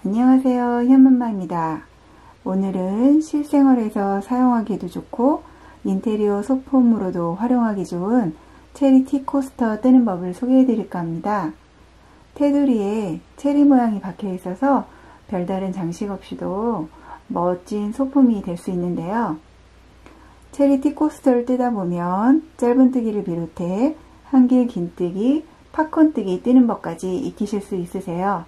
안녕하세요, 현맘마입니다. 오늘은 실생활에서 사용하기도 좋고 인테리어 소품으로도 활용하기 좋은 체리 티 코스터 뜨는 법을 소개해 드릴까 합니다. 테두리에 체리 모양이 박혀 있어서 별다른 장식 없이도 멋진 소품이 될 수 있는데요. 체리 티 코스터를 뜨다 보면 짧은뜨기를 비롯해 한길 긴뜨기, 팝콘뜨기 뜨는 법까지 익히실 수 있으세요.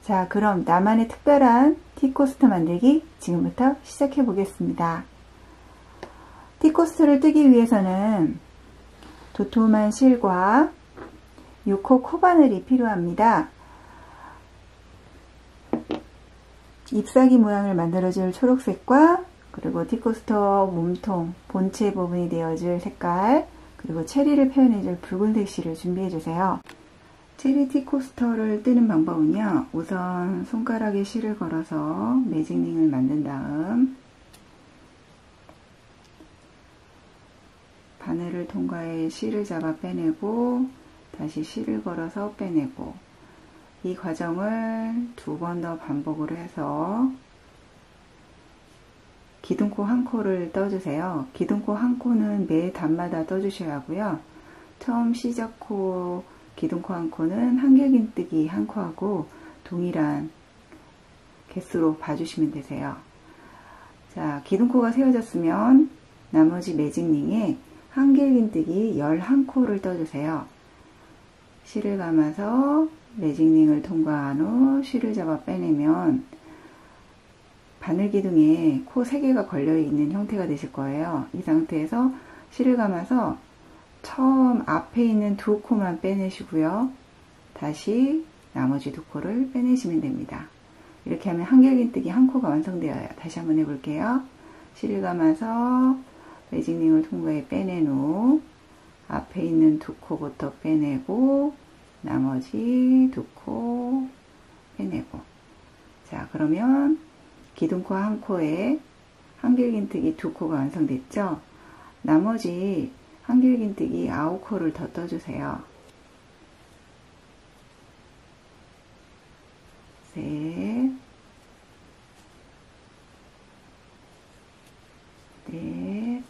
자, 그럼 나만의 특별한 티코스터 만들기 지금부터 시작해 보겠습니다. 티코스터를 뜨기 위해서는 도톰한 실과 6호 코바늘이 필요합니다. 잎사귀 모양을 만들어줄 초록색과 그리고 티코스터 몸통, 본체 부분이 되어줄 색깔, 그리고 체리를 표현해줄 붉은색 실을 준비해 주세요. 체리 티 코스터를 뜨는 방법은요, 우선 손가락에 실을 걸어서 매직링을 만든 다음 바늘을 통과해 실을 잡아 빼내고 다시 실을 걸어서 빼내고, 이 과정을 2번 더 반복을 해서 기둥코 한 코를 떠주세요. 기둥코 한 코는 매 단마다 떠주셔야 하고요. 처음 시작코 기둥코 한 코는 한길긴뜨기 한 코하고 동일한 개수로 봐주시면 되세요. 자, 기둥코가 세워졌으면 나머지 매직링에 한길긴뜨기 11코를 떠주세요. 실을 감아서 매직링을 통과한 후 실을 잡아 빼내면 바늘 기둥에 코 3개가 걸려있는 형태가 되실 거예요. 이 상태에서 실을 감아서 처음 앞에 있는 2코만 빼내시고요. 다시 나머지 2코를 빼내시면 됩니다. 이렇게 하면 한길긴뜨기 한 코가 완성되어요. 다시 한번 해볼게요. 실을 감아서 매직링을 통과해 빼낸 후 앞에 있는 2코부터 빼내고 나머지 2코 빼내고, 자, 그러면 기둥코 한 코에 한길긴뜨기 2코가 완성됐죠? 나머지 한길긴뜨기 9코를 더 떠주세요. 셋, 넷,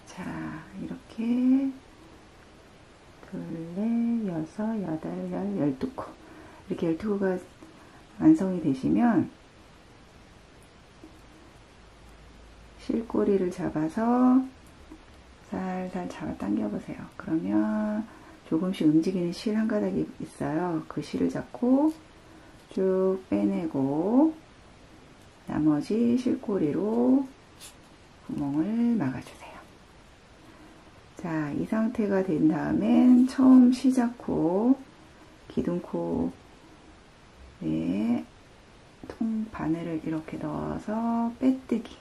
자, 이렇게 둘, 넷, 여섯, 여덟, 12코 이렇게 12코가 완성이 되시면 실꼬리를 잡아서 살살 잡아 당겨 보세요. 그러면 조금씩 움직이는 실 한 가닥이 있어요. 그 실을 잡고 쭉 빼내고 나머지 실꼬리로 구멍을 막아주세요. 자, 이 상태가 된 다음엔 처음 시작코 기둥코에 통 바늘을 이렇게 넣어서 빼뜨기,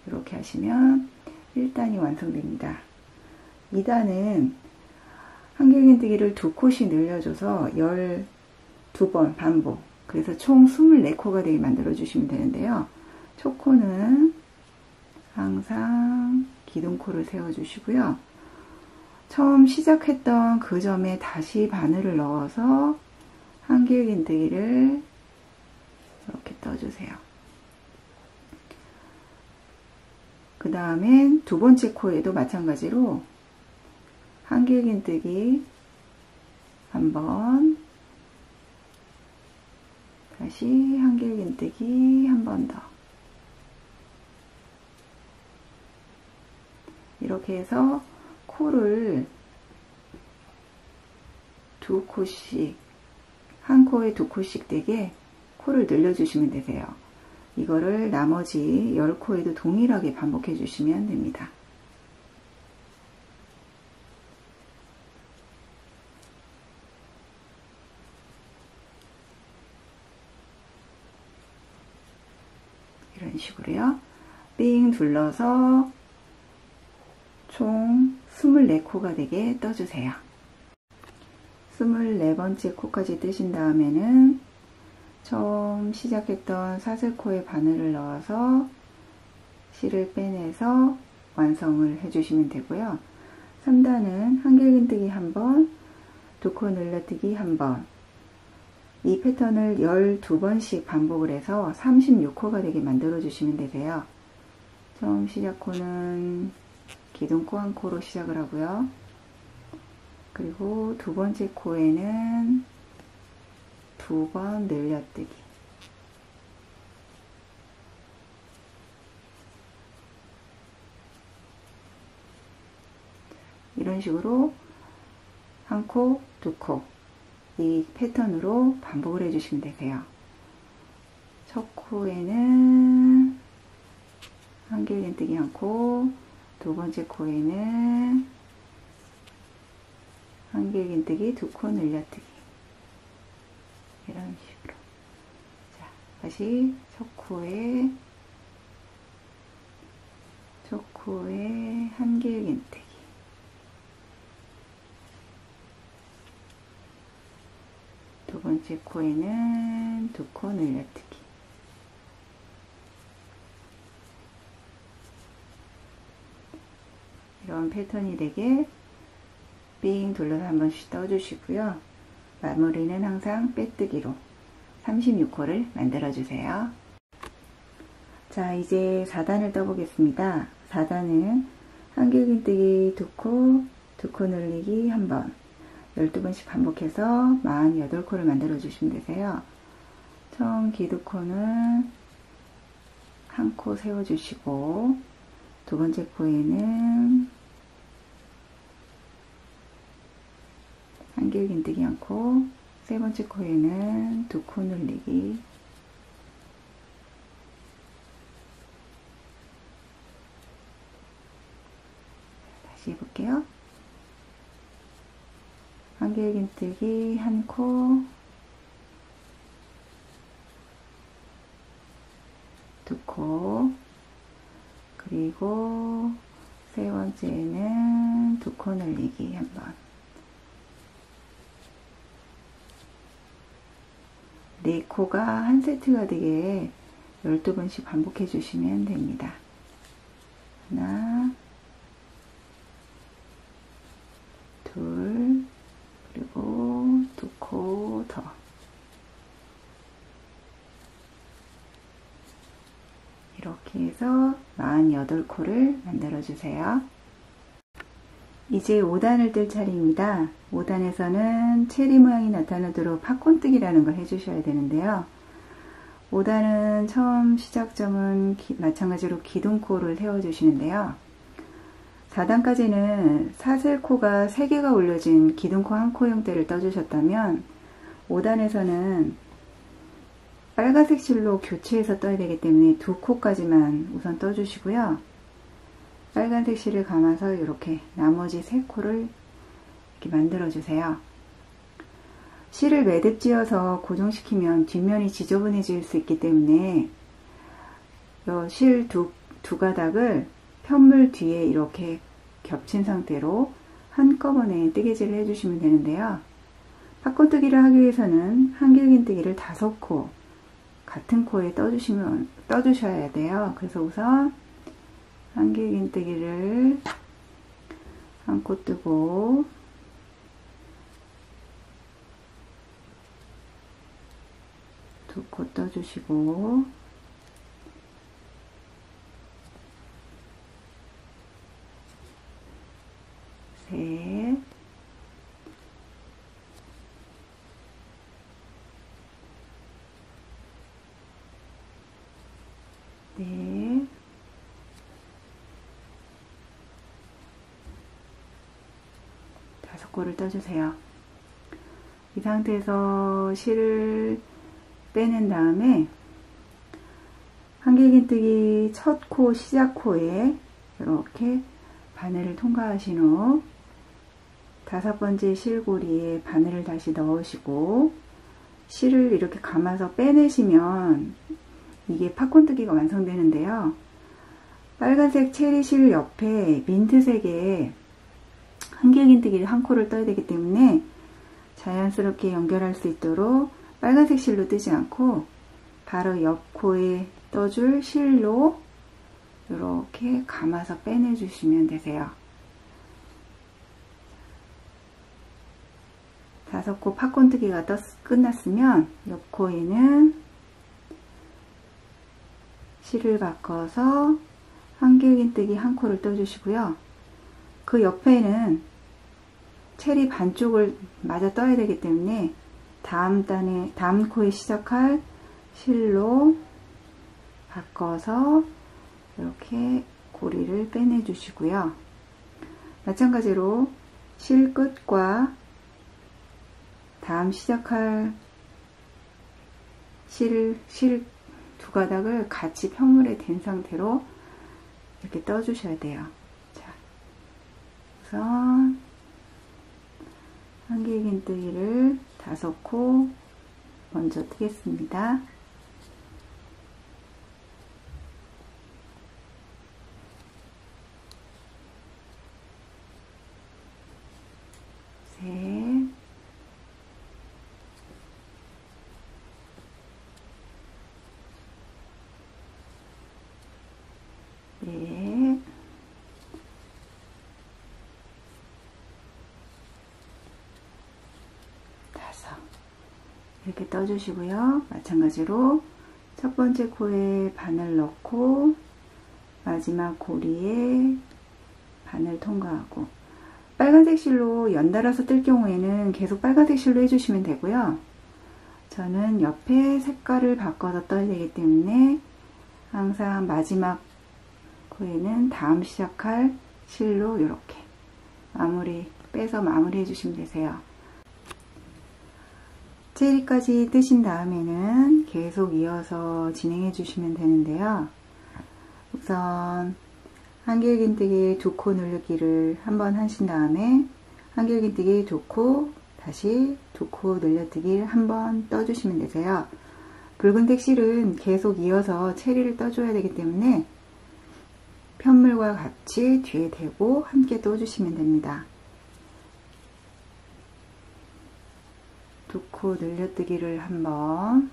이렇게 하시면 1단이 완성됩니다. 2단은 한길긴뜨기를 2코씩 늘려줘서 12번 반복, 그래서 총 24코가 되게 만들어 주시면 되는데요. 초코는 항상 기둥코를 세워주시고요. 처음 시작했던 그 점에 다시 바늘을 넣어서 한길긴뜨기를 이렇게 떠주세요. 그 다음엔 2번째 코에도 마찬가지로 한길긴뜨기 한번, 다시 한길긴뜨기 한 번 더, 이렇게 해서 코를 2코씩, 한 코에 2코씩 되게 코를 늘려주시면 되세요. 이거를 나머지 10코에도 동일하게 반복해 주시면 됩니다. 이런 식으로요. 삥 둘러서 총 24코가 되게 떠주세요. 24번째 코까지 뜨신 다음에는 처음 시작했던 사슬코에 바늘을 넣어서 실을 빼내서 완성을 해주시면 되고요. 3단은 한길긴뜨기 1번, 2코 늘려뜨기 1번, 이 패턴을 12번씩 반복을 해서 36코가 되게 만들어 주시면 되세요. 처음 시작 코는 기둥코 1코로 시작을 하고요. 그리고 두 번째 코에는 2번 늘려뜨기, 이런 식으로 1코, 2코 이 패턴으로 반복을 해주시면 되세요. 첫 코에는 한길긴뜨기 1코, 두 번째 코에는 한길긴뜨기 2코 늘려뜨기, 이런 식으로. 자, 다시 첫 코에 한길긴뜨기, 두 번째 코에는 2코 늘려뜨기, 이런 패턴이 되게 삥 둘러서 한 번씩 떠주시고요. 마무리는 항상 빼뜨기로 36코를 만들어 주세요. 자, 이제 4단을 떠보겠습니다. 4단은 한길긴뜨기 2코, 2코 늘리기 1번, 12번씩 반복해서 48코를 만들어 주시면 되세요. 처음 기두코는 1코 세워주시고, 두 번째 코에는 한길긴뜨기 1코, 세 번째 코에는 2코 늘리기, 다시 해볼게요. 한길긴뜨기 1코, 2코, 그리고 세 번째는 2코 늘리기 1번, 네 코가 한 세트가 되게 12번씩 반복해 주시면 됩니다. 하나, 둘, 그리고 2코 더. 이렇게 해서 48코를 만들어 주세요. 이제 5단을 뜰 차례입니다. 5단에서는 체리 모양이 나타나도록 팝콘뜨기라는 걸 해주셔야 되는데요. 5단은 처음 시작점은 마찬가지로 기둥코를 세워주시는데요. 4단까지는 사슬코가 3개가 올려진 기둥코 1코 형태를 떠주셨다면 5단에서는 빨간색 실로 교체해서 떠야 되기 때문에 2코까지만 우선 떠주시고요. 빨간색 실을 감아서 이렇게 나머지 3코를 이렇게 만들어 주세요. 실을 매듭 지어서 고정시키면 뒷면이 지저분해질 수 있기 때문에 실 두 가닥을 편물 뒤에 이렇게 겹친 상태로 한꺼번에 뜨개질을 해주시면 되는데요. 팝콘뜨기를 하기 위해서는 한길긴뜨기를 5코 같은 코에 떠주셔야 돼요. 그래서 우선 한길긴뜨기를 1코 뜨고, 두 코 떠주시고, 셋, 넷, 다섯 코를 떠주세요. 이 상태에서 실을 빼낸 다음에 한길긴뜨기 첫 코 시작 코에 이렇게 바늘을 통과하신 후 5번째 실고리에 바늘을 다시 넣으시고 실을 이렇게 감아서 빼내시면 이게 팝콘뜨기가 완성되는데요. 빨간색 체리실 옆에 민트색의 한길긴뜨기를 한 코를 떠야 되기 때문에 자연스럽게 연결할 수 있도록 빨간색 실로 뜨지 않고 바로 옆 코에 떠줄 실로 이렇게 감아서 빼내주시면 되세요. 5코 팝콘뜨기가 끝났으면 옆 코에는 실을 바꿔서 한길긴뜨기 한 코를 떠주시고요. 그 옆에는 체리 반쪽을 마저 떠야 되기 때문에 다음 코에 시작할 실로 바꿔서 이렇게 고리를 빼내 주시고요. 마찬가지로 실 끝과 다음 시작할 실 두 가닥을 같이 평물에 댄 상태로 이렇게 떠 주셔야 돼요. 자, 우선 한길긴뜨기를 5코 먼저 뜨겠습니다. 셋, 넷, 다섯. 이렇게 떠주시고요. 마찬가지로 첫 번째 코에 바늘 넣고 마지막 고리에 바늘 통과하고, 빨간색 실로 연달아서 뜰 경우에는 계속 빨간색 실로 해주시면 되고요. 저는 옆에 색깔을 바꿔서 떠야 되기 때문에 항상 마지막 코에는 다음 시작할 실로 이렇게 빼서 마무리 해주시면 되세요. 체리까지 뜨신 다음에는 계속 이어서 진행해 주시면 되는데요. 우선 한길긴뜨기 2코 늘리기를 한번 하신 다음에 한길긴뜨기 2코, 다시 2코 늘려뜨기를 한번 떠주시면 되세요. 붉은색 실은 계속 이어서 체리를 떠줘야 되기 때문에 편물과 같이 뒤에 대고 함께 떠주시면 됩니다. 2코 늘려뜨기를 한번,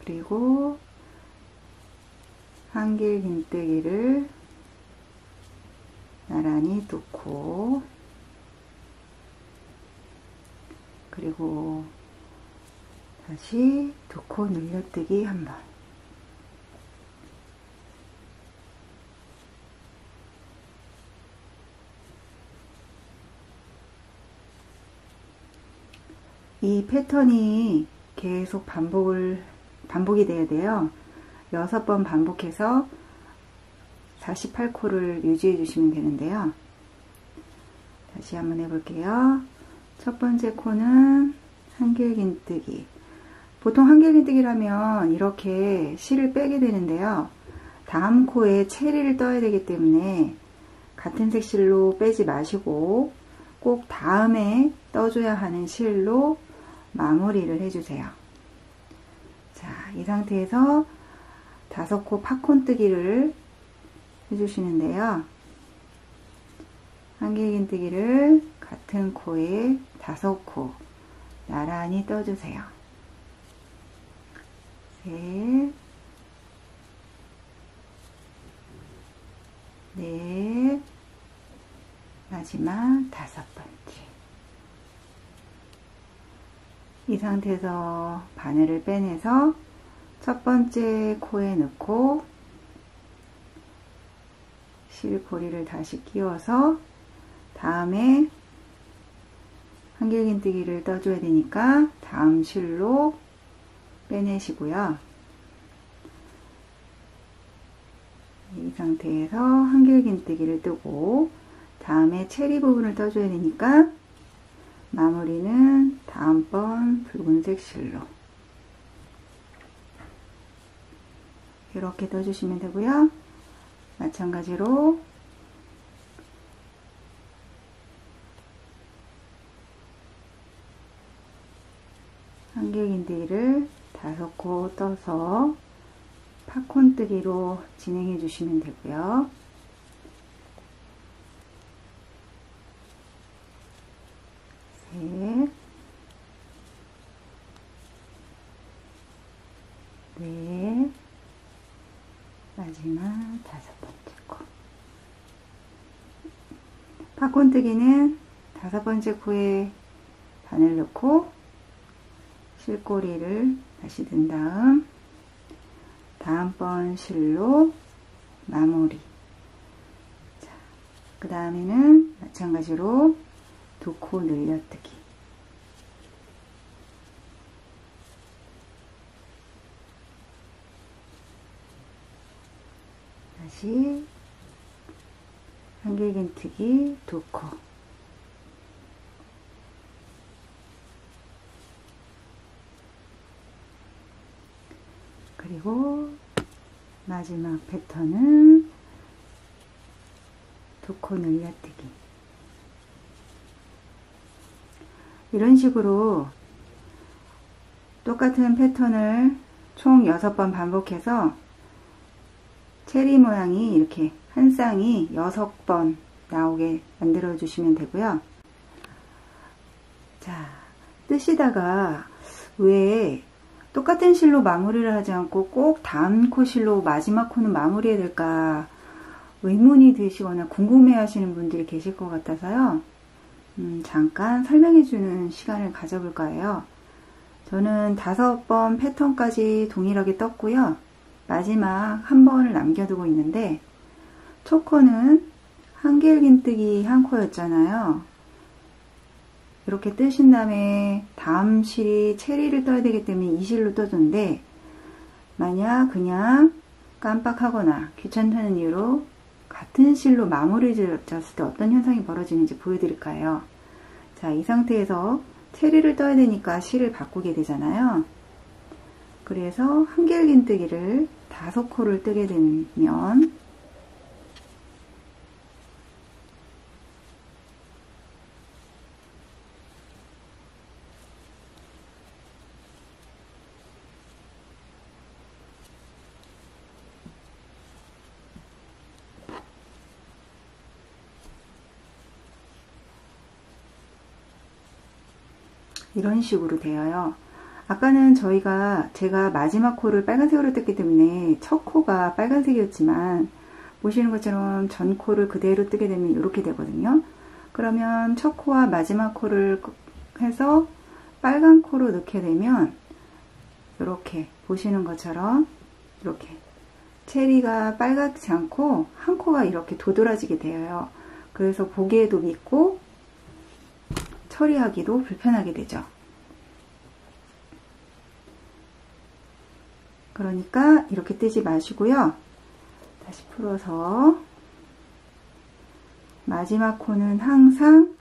그리고 한길긴뜨기를 나란히 2코, 그리고 다시 2코 늘려뜨기 한번, 이 패턴이 계속 반복이 돼야 돼요. 6번 반복해서 48코를 유지해 주시면 되는데요. 다시 한번 해볼게요. 첫 번째 코는 한길긴뜨기. 보통 한길긴뜨기라면 이렇게 실을 빼게 되는데요. 다음 코에 체리를 떠야 되기 때문에 같은 색 실로 빼지 마시고 꼭 다음에 떠줘야 하는 실로 마무리를 해주세요. 자, 이 상태에서 5코 팝콘뜨기를 해주시는데요. 한길긴뜨기를 같은 코에 5코 나란히 떠주세요. 셋, 넷, 마지막 5번째. 이 상태에서 바늘을 빼내서 첫 번째 코에 넣고 실고리를 다시 끼워서 다음에 한길긴뜨기를 떠줘야 되니까 다음 실로 빼내시고요. 이 상태에서 한길긴뜨기를 뜨고 다음에 체리 부분을 떠줘야 되니까 마무리는 다음번 붉은색 실로 이렇게 떠주시면 되고요. 마찬가지로 한길긴뜨기를 5코 떠서 팝콘뜨기로 진행해 주시면 되고요. 셋, 넷, 마지막 5번째 코. 팝콘뜨기는 5번째 코에 바늘 넣고 실꼬리를 다시 든 다음번 실로 마무리. 그 다음에는 마찬가지로 2코 늘려뜨기. 다시 한길긴뜨기 2코. 그리고 마지막 패턴은 2코 늘려뜨기. 이런 식으로 똑같은 패턴을 총 6번 반복해서 체리 모양이 이렇게 한 쌍이 6번 나오게 만들어 주시면 되고요. 자, 뜨시다가 왜 똑같은 실로 마무리를 하지 않고 꼭 다음 코 실로 마지막 코는 마무리해야 될까 의문이 드시거나 궁금해 하시는 분들이 계실 것 같아서요. 잠깐 설명해 주는 시간을 가져볼까 해요. 저는 5번 패턴까지 동일하게 떴고요. 마지막 한 번을 남겨두고 있는데 첫 코는 한길긴뜨기 한 코였잖아요. 이렇게 뜨신 다음에 다음 실이 체리를 떠야 되기 때문에 이 실로 떠줬는데 만약 그냥 깜빡하거나 귀찮다는 이유로 같은 실로 마무리 지었을 때 어떤 현상이 벌어지는지 보여드릴까 해요. 자, 이 상태에서 체리를 떠야 되니까 실을 바꾸게 되잖아요. 그래서 한길긴뜨기를 5코를 뜨게 되면 이런 식으로 되어요. 아까는 제가 마지막 코를 빨간색으로 떴기 때문에 첫 코가 빨간색이었지만 보시는 것처럼 전 코를 그대로 뜨게 되면 이렇게 되거든요. 그러면 첫 코와 마지막 코를 해서 빨간 코로 넣게 되면 이렇게 보시는 것처럼 이렇게 체리가 빨갛지 않고 한 코가 이렇게 도드라지게 되어요. 그래서 보기에도 밉고 처리하기도 불편하게 되죠. 그러니까 이렇게 뜨지 마시고요. 다시 풀어서 마지막 코는 항상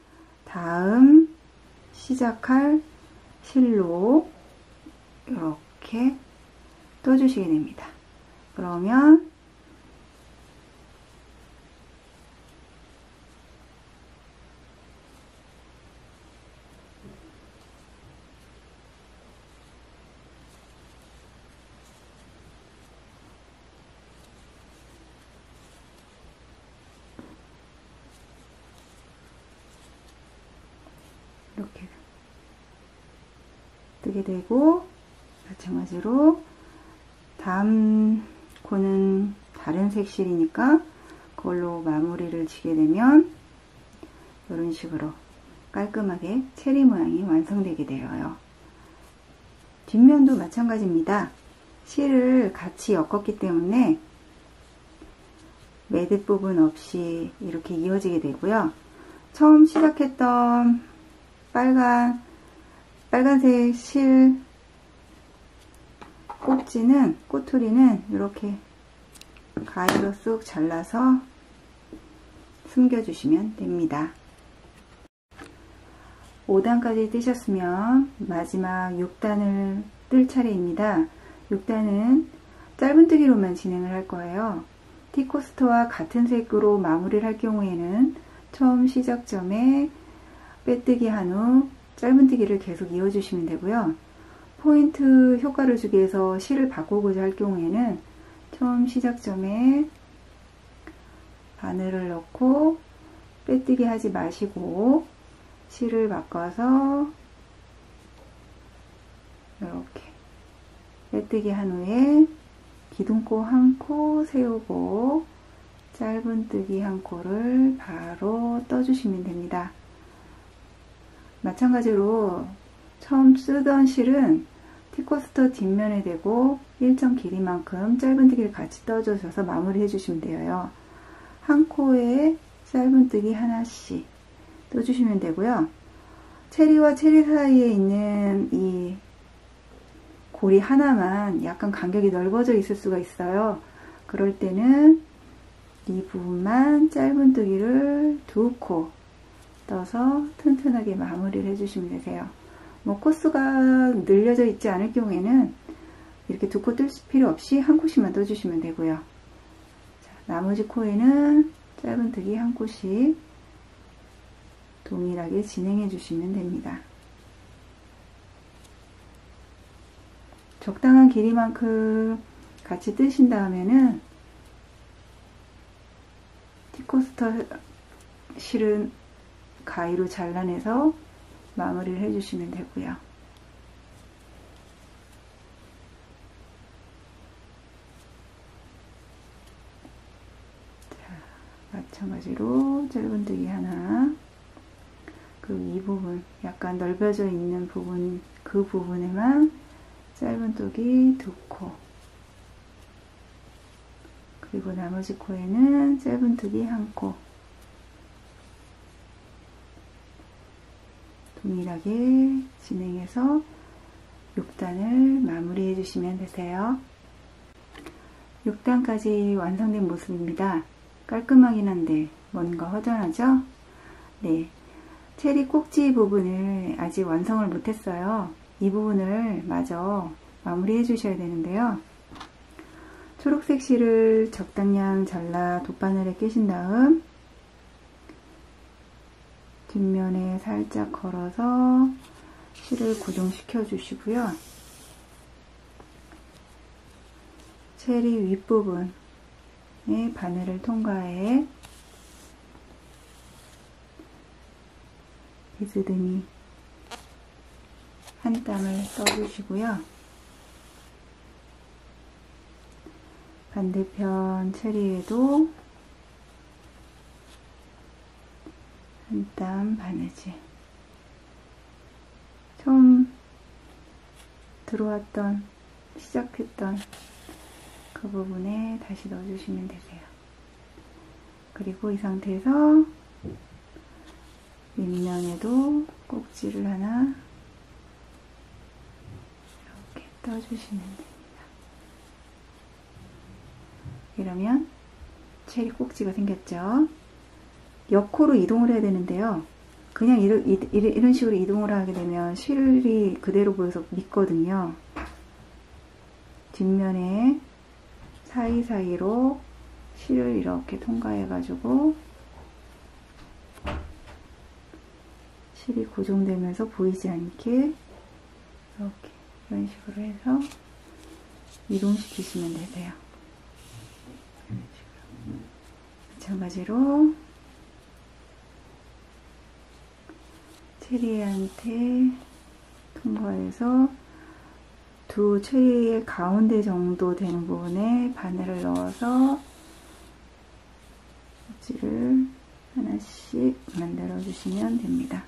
다음 시작할 실로 이렇게 떠주시게 됩니다. 그러면 이렇게 뜨게 되고 마찬가지로 다음 코는 다른 색실이니까 그걸로 마무리를 지게 되면 이런 식으로 깔끔하게 체리 모양이 완성되게 되어요. 뒷면도 마찬가지입니다. 실을 같이 엮었기 때문에 매듭 부분 없이 이렇게 이어지게 되고요. 처음 시작했던 빨간색 실 꼭지는, 꼬투리는 이렇게 가위로 쑥 잘라서 숨겨주시면 됩니다. 5단까지 뜨셨으면 마지막 6단을 뜰 차례입니다. 6단은 짧은뜨기로만 진행을 할 거예요. 티코스터와 같은 색으로 마무리를 할 경우에는 처음 시작점에 빼뜨기 한 후 짧은뜨기를 계속 이어주시면 되고요. 포인트 효과를 주기 위해서 실을 바꾸고자 할 경우에는 처음 시작점에 바늘을 넣고 빼뜨기 하지 마시고 실을 바꿔서 이렇게 빼뜨기 한 후에 기둥코 한 코 세우고 짧은뜨기 한 코를 바로 떠주시면 됩니다. 마찬가지로 처음 쓰던 실은 티코스터 뒷면에 대고 일정 길이만큼 짧은뜨기를 같이 떠주셔서 마무리 해주시면 돼요. 한 코에 짧은뜨기 하나씩 떠주시면 되고요. 체리와 체리 사이에 있는 이 고리 하나만 약간 간격이 넓어져 있을 수가 있어요. 그럴 때는 이 부분만 짧은뜨기를 2코 떠서 튼튼하게 마무리를 해주시면 되세요. 뭐 코스가 늘려져 있지 않을 경우에는 이렇게 2코 뜰 필요 없이 한 코씩만 떠주시면 되고요. 자, 나머지 코에는 짧은뜨기 한 코씩 동일하게 진행해 주시면 됩니다. 적당한 길이만큼 같이 뜨신 다음에는 티코스터 실은 가위로 잘라내서 마무리를 해주시면 되고요. 자, 마찬가지로 짧은뜨기 하나, 그리고 이 부분 약간 넓어져 있는 부분, 그 부분에만 짧은뜨기 2코, 그리고 나머지 코에는 짧은뜨기 1코 동일하게 진행해서 6단을 마무리 해주시면 되세요. 6단까지 완성된 모습입니다. 깔끔하긴 한데 뭔가 허전하죠? 네, 체리 꼭지 부분을 아직 완성을 못했어요. 이 부분을 마저 마무리 해주셔야 되는데요. 초록색 실을 적당량 잘라 돗바늘에 끼신 다음 뒷면에 살짝 걸어서 실을 고정시켜 주시고요. 체리 윗부분에 바늘을 통과해 비스듬히 한 땀을 떠주시고요. 반대편 체리에도 한 땀 바느질, 처음 들어왔던 시작했던 그 부분에 다시 넣어주시면 되세요. 그리고 이 상태에서 윗면에도 꼭지를 하나 이렇게 떠주시면 됩니다. 이러면 체리 꼭지가 생겼죠. 옆코로 이동을 해야 되는데요. 그냥 이런 식으로 이동을 하게 되면 실이 그대로 보여서 믿거든요. 뒷면에 사이사이로 실을 이렇게 통과해 가지고 실이 고정되면서 보이지 않게 이렇게 이런 식으로 해서 이동시키시면 되세요. 마찬가지로 체리한테 통과해서 두 체리의 가운데 정도 되는 부분에 바늘을 넣어서 꼭지를 하나씩 만들어 주시면 됩니다.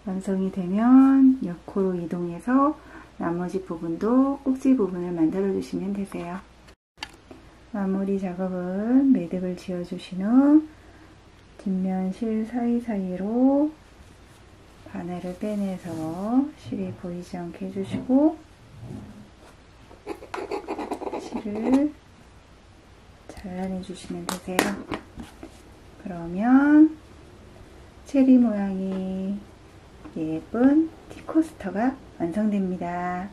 완성이 되면 옆코로 이동해서 나머지 부분도 꼭지 부분을 만들어 주시면 되세요. 마무리 작업은 매듭을 지어 주신 후 뒷면 실 사이사이로 바늘을 빼내서 실이 보이지 않게 해주시고 실을 잘라내 주시면 되세요. 그러면 체리 모양이 예쁜 티코스터가 완성됩니다.